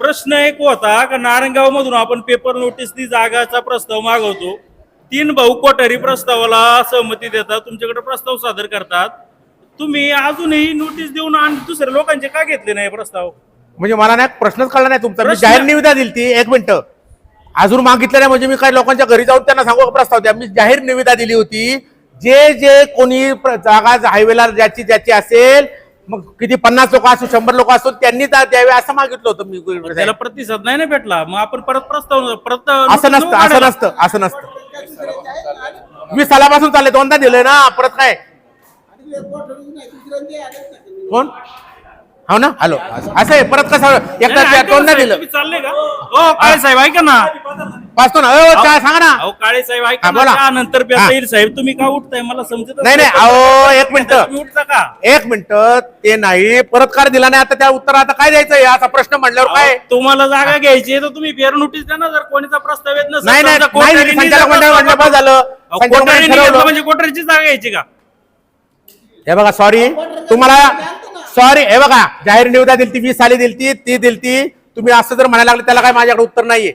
प्रश्न एक होता का नारायणगाव मधून आपण पेपर नोटीसनी जागाचा प्रस्ताव मागवतो, 3 भाऊ कोठारी प्रस्तावाला सहमती देतात, तुमच्याकडे प्रस्ताव सादर करतात, तुम्ही अजूनही नोटीस देऊन आणि दुसऱ्या लोकांचे का घेतले नाही प्रस्ताव? म्हणजे मला नाही प्रश्नच कळला नाही तुमचा. मी प्रश्न- जाहीर निविदा दिली ती, एक मिनिट, अजून मागितलं नाही म्हणजे मी काही लोकांच्या घरी जाऊन त्यांना सांगू का प्रस्ताव द्या? मी जाहीर निविदा दिली होती. जे जे कोणी जागा हायवेला ज्याची असेल, मग किती 50 लोक असो 100 लोक असो त्यांनी द्यावे असं मागितलं होतं मी. त्याला प्रतिसाद नाही ना भेटला, मग आपण परत प्रस्ताव असं नसतं, असं नसतं, असं नसतं. मी सालापासून चालले, दोनदा दिलंय ना, परत काय? कोण? हो ना, हॅलो, असं आहे, परत कसं एकदा दोनदा दिलं? तुम्ही चालले का? हो काळे साहेब ऐका ना, पाचतो ना, चहा सांगा ना. अहो काळे साहेब ऐका हा, ना, बोला. त्यानंतर येईल साहेब, तुम्ही का उठताय मला समजत नाही नाही, अहो एक मिनिट, तुम्ही उठता का? एक मिनिट, ते नाही परत कार दिला नाही, आता त्या उत्तर आता काय द्यायचं असा प्रश्न म्हटल्यावर काय? तुम्हाला जागा घ्यायची आहे तर तुम्ही फेर नोटीस द्या ना, जर कोणीचा प्रस्ताव येत नसेल. नाही नाही समजा कोठारींनी संचालक जर मंडळ प्रस्ताव म्हटलं बस झालं. अहो, संचालक मंडळ कोठारींनी घेतलं ठरवलं. म्हणजे कोठारीची जागा घ्यायची का? हे बघा, सॉरी तुम्हाला, सॉरी, हे बघा, जाहीर निविदा दिलती, 20 साली दिलती, ती दिलती, तुम्ही असं जर म्हणायला लागले त्याला काय माझ्याकडे उत्तर नाहीये.